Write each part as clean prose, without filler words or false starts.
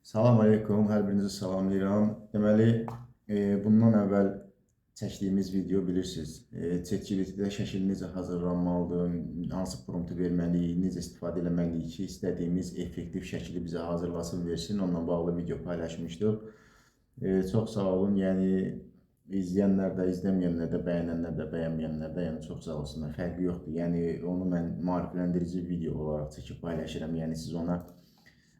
Salam aleykum, hər birinizi salamlayıram. Deməli, bundan əvvəl çəkdiyimiz video bilirsiniz. ChatGPT-də şəkil necə hazırlanmalıdır, hansı promptu verməliyik, necə istifadə etməliyik ki, istədiyimiz effektiv şəkili bizə hazırlasın, versin. Onunla bağlı video paylaşmışdıq. Çox sağ olun. Yəni izləyənlər də, izləməyənlər də, bəyənənlər də, bəyənməyənlər də, yəni çox sağ olsunlar. Fərqi yoxdur. Yəni onu mən maarifləndirici video olaraq çəkib paylaşıram. Yəni siz ona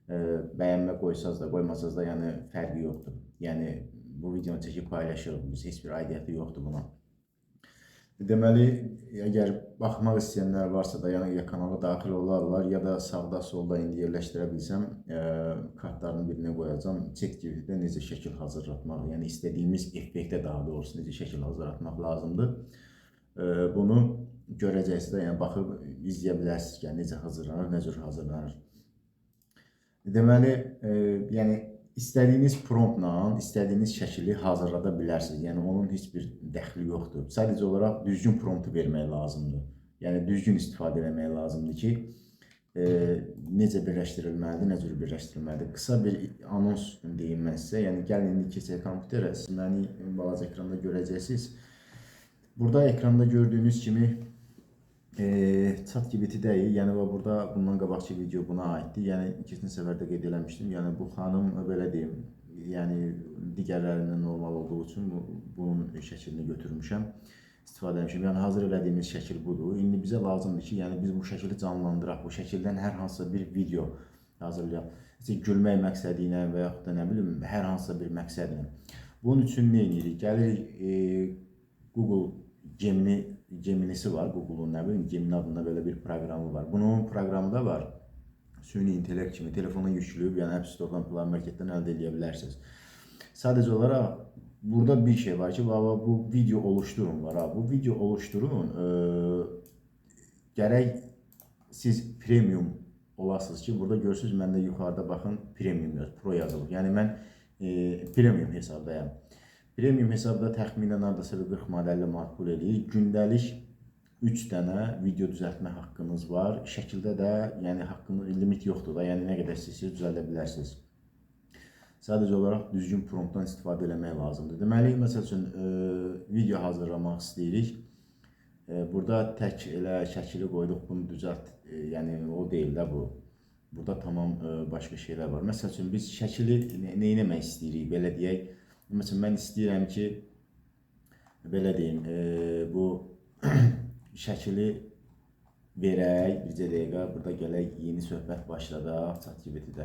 bəyənmə qoysaz da, qoymasaz da, yəni fərqi yoxdur. Yəni bu videonu çəkib paylaşırıq biz, heç bir aidiyyəti yoxdur buna. Deməli, əgər baxmaq istəyənlər varsa da, yəni ya kanala daxil olarlar, ya da sağda, solda indi yerləşdirə bilsəm, kartların birinə qoyacağam. ChatGPT-də necə şəkil hazırlatmaq, yəni istədiyimiz effektə daha doğrusu necə şəkil hazırlatmaq lazımdır. Bunu görəcəksiniz də, yəni baxıb izləyə bilərsiniz ki, necə hazırlanır, nə cür hazırlanır. Deməli, yəni istədiyiniz promptla istədiyiniz şəkili hazırlada bilərsiniz. Yəni onun heç bir dəxli yoxdur. Sadəcə olaraq düzgün promptu vermək lazımdır. Yəni düzgün istifadə etmək lazımdır ki, necə birləşdirilməlidir, nə cür birləşdirilməlidir. Qısa bir anons deyim mən sizə. Yəni gəlin indi keçək kompüterə. Siz məni balaca ekranda görəcəksiniz. Burada ekranda gördüyünüz kimi ChatGPT-dəyik. Yəni burada bundan qabaqki video buna aiddir. Yəni keçən səfərdə qeyd eləmişdim. Yəni bu xanım belə deyim, yəni digərlərindən normal olduğu üçün bunun şəklini götürmüşəm, istifadə etmişəm. Yəni hazır elədiyimiz şəkil budur. İndi bizə lazımdır ki, yəni biz bu şəkili canlandıraq. Bu şəkildən hər hansısa bir video hazırlayaq. Gülmək məqsədi ilə və yaxud da nə bilim hər hansısa bir məqsədlə. Bunun üçün nə edirik? Gəlirik Google Gemini'si var. Google'un nə bilim Gemini adında belə bir proqramı var. Bunun proqramda var. Süni intellekt kimi telefona yükləyib, yəni App Store-dan, Play Market-dən əldə edə bilərsiniz. Sadəcə olaraq burada bir şey var ki, bu video oluşturun var. Bu video oluşturun. Gərək siz premium olasınız ki, burada görürsünüz, məndə yuxarıda baxın premium yazılır, pro yazılır. Yəni mən premium hesabdayım. Premium hesabda təxminən hardasa 40 manat 50 manat pul eləyir. Gündəlik 3 dənə video düzəltmə haqqınız var. Şəkildə də yəni haqqınız limit yoxdur da, yəni nə qədər istəyirsiniz düzəldə bilərsiniz. Sadəcə olaraq düzgün promptdan istifadə etmək lazımdır. Deməli, məsəl üçün video hazırlamaq istəyirik. Burada tək elə şəkili qoyduq, bunu düzəlt, yəni o deyil də bu. Burada tamam başqa şeylər var. Məsəl üçün biz şəkili nə etmək istəyirik, belə deyək. Məsələn, mən istəyirəm ki, belə deyim, bu şəkili verək, bircə dəqiqə, burada gələk, yeni söhbət başladaq ChatGPT-də.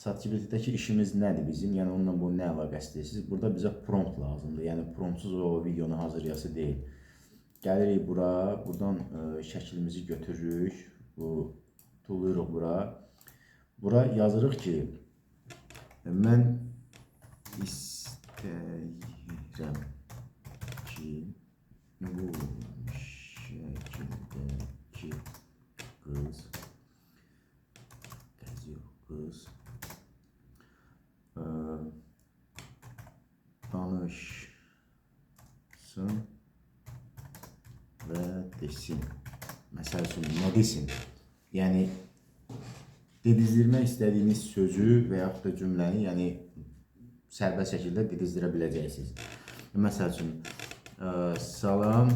ChatGPT-dəki işimiz nədir bizim, yəni onunla bu nə əlaqəsi deyirsiniz? Burada bizə prompt lazımdır, yəni promptsuz o videonu hazırlayası deyil. Gəlirik bura, buradan şəklimizi götürürük, tuluyuruq bura. Bura yazırıq ki, mən istəyirəm ki, bu şəkildəki qız danışsın və desin. Məsəl üçün, nə desin? Yəni, dedizdirmək istədiyiniz sözü və yaxud da cümləni, yəni sərbəst şəkildə dedizdirə biləcəksiniz. Məsəl üçün, salam,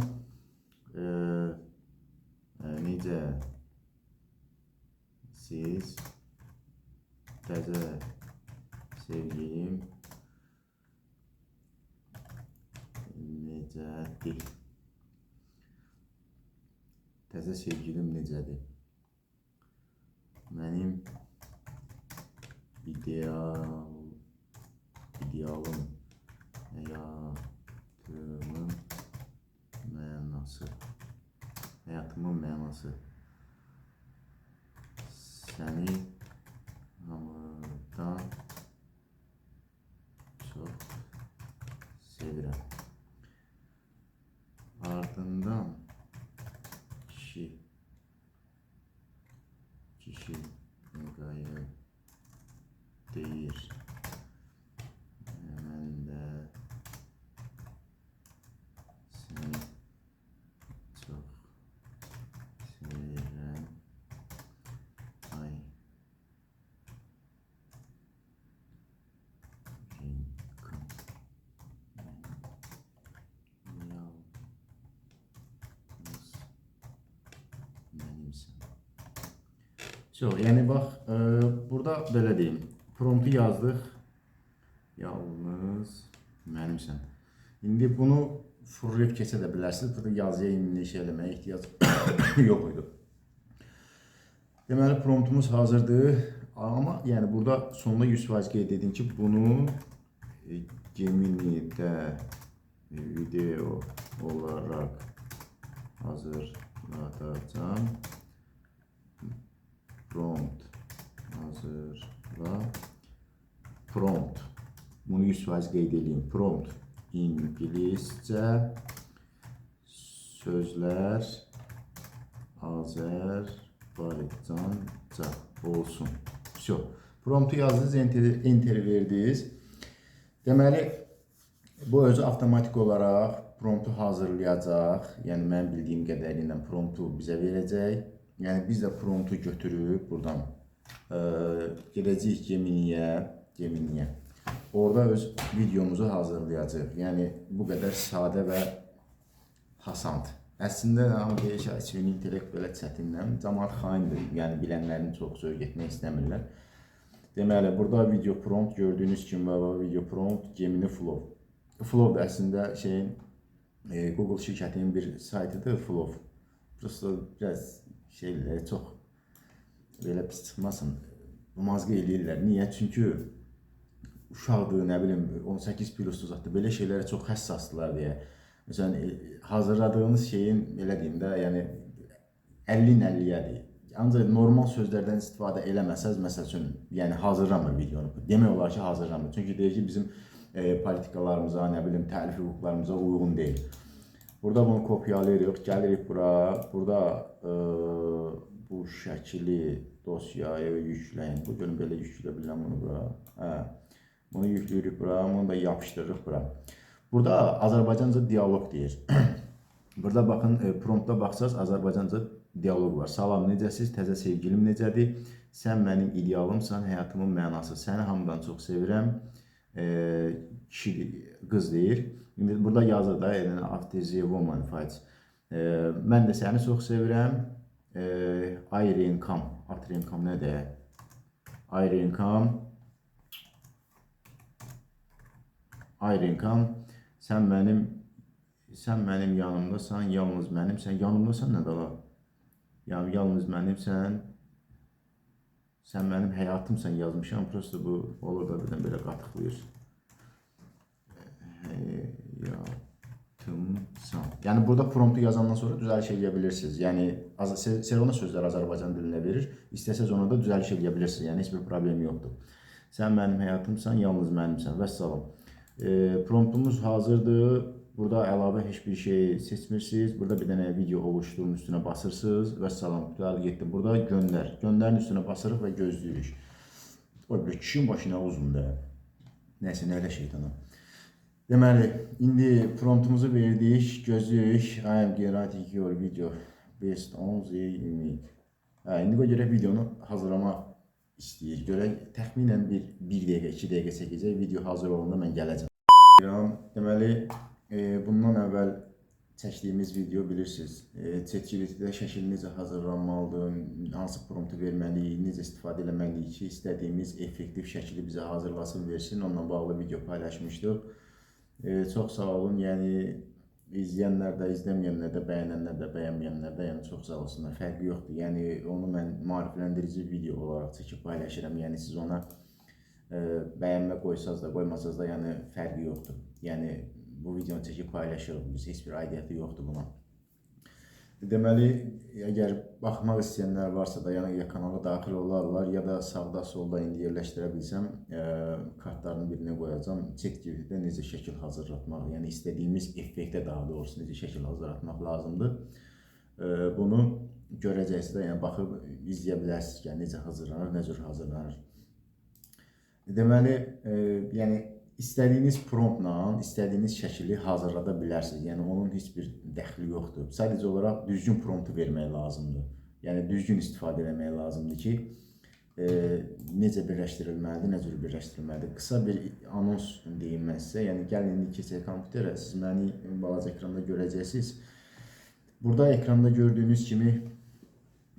necə siz təzə sevgilim necədir? Təzə sevgilim necədir? Mənim idealım həyatımın mənası. Səni hamıdan çox sevirəm. Ardından kişi müqayisə deyir. Mən də səni çox sevirəm. Ay. Çox, yəni bax, burada belə deyim, promptu yazdıq, yalnız mənimsən. İndi bunu fırlayıb keçə də bilərsiniz, burada yazıya indi şey eləməyə ehtiyac yox idi. Deməli, promptumuz hazırdır, amma yəni burada sonunda 100% qeyd edin ki, bunu Gemini'də video olarak hazırlatacağım. Prompt hazırla. Prompt. Bunu 100% qeyd edeyim. Prompt İngiliscə sözlər Azərbaycanca olsun. Все. Promptu yazdınız, enter verdiniz. Deməli, bu özü avtomatik olaraq promptu hazırlayacaq. Yəni, mən bildiyim qədərilə promptu bizə verəcək. Yəni, biz də promptu götürüb buradan gedəcəyik Geminiyə. Orada öz videomuzu hazırlayacaq. Yəni, bu qədər sadə və hasand. Əslində, amma deyək ki, süni intellekt belə çətinlər. Cəmaət xaindir. Yəni, bilənlərini çox söz getmək istəmirlər. Deməli, burada video prompt gördüyünüz kimi video prompt Gemini Flow. Flow da əslində şeyin Google şirkətinin bir saytıdır, Flow. Prosta biraz şeyləri çox belə pis çıxmasın, mazğı eləyirlər. Niyə? Çünki uşaqdır, nə bilim, 18 plusdur zaten belə şeylərə çox həssasdılar deyə. Məsələn, hazırladığınız şeyin, elə deyim də, yəni 50-nin 50-yədir. Ancaq normal sözlərdən istifadə eləməsəz, məsəl üçün, yəni hazırlamır videonu. Demək olar ki, hazırlamır. Çünki deyir ki, bizim politikalarımıza, nə bilim, təlif hüquqlarımıza uyğun deyil. Burada bunu kopyalayırıq, gəlirik bura. Burada bu şəkili dosyaya yükləyin. Bu gün belə yüklə biləm bunu bura. Bunu yükləyirik bura, bunu da yapışdırırıq bura. Burada Azərbaycanca dialoq deyir. Burada baxın, promptda baxsaz Azərbaycanca dialoq var. Salam, necəsiz? Təzə sevgilim necədir? Sən mənim idealımsan, həyatımın mənası. Səni hamıdan çox sevirəm. Kişi, qız deyir. İndi burada yazır da, after the woman fights. Mən də səni çox sevirəm. Ayrenkam. Ayrenkam nədir? Ayrenkam. Ayrenkam. Sən mənim yanımdasan, yalnız mənimsən. Yanımdasan nə dala? Yəni, yalnız mənimsən. Sən mənim həyatımsan yazmışam. Prosta bu olur da birdən belə qatıqlayır. Həyatımsan. Yəni, burada promptu yazandan sonra düzəliş eləyə bilirsiniz. Yəni, Serona sözlər Azərbaycan dilinə verir. İstəsəz ona da düzəliş eləyə bilirsiniz. Yəni, heç bir problem yoxdur. Sən mənim həyatımsan, yalnız mənimsən. Vəssalam. Promptumuz hazırdır. Burada əlavə heç bir şey seçmirsiniz. Burada bir dənə video oluşturun üstünə basırsınız. Vəssalam, qutlarlı getdi. Burada göndər. Göndərin üstünə basırıq və gözləyirik. O, bir kişinin başı nə uzundur. Nəysə, nə elə şeytanım. Deməli, indi promptumuzu verdik, gözləyirik. I am generating your video based on the image. İndi görək videonu hazırlamaq istəyir. Görək, təxminən bir dəqiqə, 2 dəqiqə çəkəcək. Video hazır olanda mən gələcəm. Deməli, bundan əvvəl çəkdiyimiz video bilirsiniz. ChatGPT-də şəkil necə hazırlanmalıdır, hansı promptu verməliyik, necə istifadə eləməliyik ki, istədiyimiz effektiv şəkili bizə hazırlasın, versin. Onunla bağlı video paylaşmışdıq. Çox sağ olun. Yəni, izləyənlər də, izləməyənlər də, bəyənənlər də, bəyənməyənlər də, yəni çox sağ olsunlar. Fərqi yoxdur. Yəni, onu mən maarifləndirici video olaraq çəkib paylaşıram. Yəni, siz ona bəyənmə qoysaz da, qoymasaz da, yəni fərqi yoxdur. Yəni, bu videonu çəkib paylaşırıq. Biz heç bir aidiyyəti yoxdur buna. Deməli, əgər baxmaq istəyənlər varsa da, yəni kanala daxil olarlar ya da sağda solda indi yerləşdirə bilsəm, kartların birinə qoyacam. ChatGPT-də necə şəkil hazırlatmaq, yəni istədiyimiz effektə daha doğrusu necə şəkil hazırlatmaq lazımdır. Bunu görəcəksiniz də, yəni baxıb izləyə bilərsiniz ki, necə hazırlanır, nə cür hazırlanır. Deməli, yəni istədiyiniz promptla istədiyiniz şəkili hazırlada bilərsiniz. Yəni onun heç bir dəxli yoxdur. Sadəcə olaraq düzgün promptu vermək lazımdır. Yəni düzgün istifadə etmək lazımdır ki, necə birləşdirilməlidir, nə cür birləşdirilməlidir. Qısa bir anons deyim mən sizə. Yəni gəlin indi keçək kompüterə. Siz məni balaca ekranda görəcəksiniz. Burada ekranda gördüyünüz kimi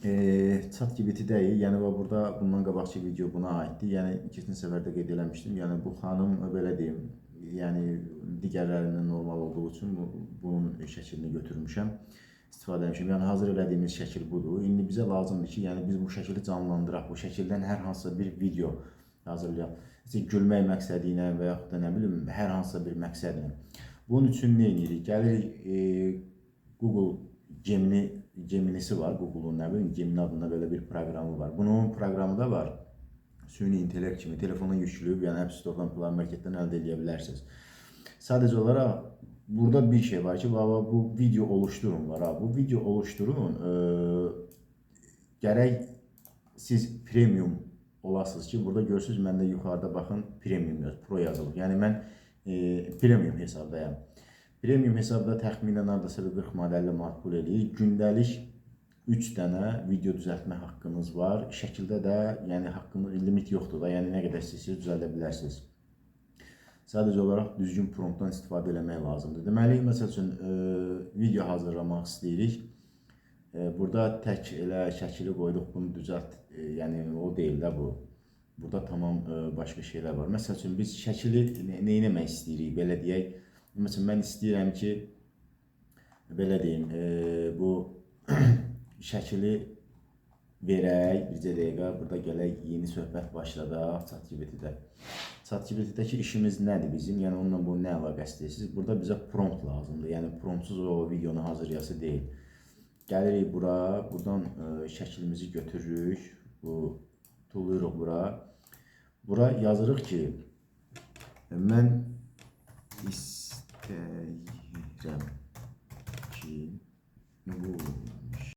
ChatGPT-dəyik. Yəni və burada bundan qabaqki video buna aiddir. Yəni keçən səfər də qeyd eləmişdim. Yəni bu xanım belə deyim, yəni digərlərindən normal olduğu üçün bunun şəklini götürmüşəm, istifadə etmişəm. Yəni hazır elədiyimiz şəkil budur. İndi bizə lazımdır ki, yəni biz bu şəkili canlandıraq. Bu şəkildən hər hansısa bir video hazırlayaq. Gülmək məqsədi ilə və yaxud da nə bilim hər hansısa bir məqsədlə. Bunun üçün nə edirik? Gəlirik Google Gemini'si var. Google'un nə bilim Gemini adında belə bir proqramı var. Bunun proqramı da var. Süni intellekt kimi telefona yükləyib, yəni App Store-dan, Play Market-dən əldə edə bilərsiniz. Sadəcə olaraq burada bir şey var ki, bu video oluşturun var. Bu video oluşturun, gərək siz premium olasınız ki, burada görürsünüz, məndə yuxarıda baxın, premium yazılır, pro yazılır. Yəni mən premium hesabdayım. Premium hesabda təxminən hardasa 40 manat 50 manat pul eləyir. Gündəlik 3 dənə video düzəltmə haqqınız var. Şəkildə də yəni haqqınız limit yoxdur da, yəni nə qədər istəyirsiniz düzəldə bilərsiniz. Sadəcə olaraq düzgün promptdan istifadə etmək lazımdır. Deməli, məsəl üçün video hazırlamaq istəyirik. Burada tək elə şəkili qoyduq, bunu düzəlt, yəni o deyil də bu. Burada tamam başqa şeylər var. Məsəl üçün biz şəkili nə etmək istəyirik, belə deyək. Məsələn, mən istəyirəm ki, belə deyim, bu şəkili verək, bircə dəqiqə, burada gələk, yeni söhbət başladaq ChatGPT-də. ChatGPT-dəki işimiz nədir bizim? Yəni, onunla bu nə əlaqəsi deyirsiniz? Burada bizə prompt lazımdır. Yəni, promptsuz o videonu hazırlayası deyil. Gəlirik bura, buradan şəklimizi götürürük, tuluyuruq bura. Bura yazırıq ki, mən istəyirəm ki, bu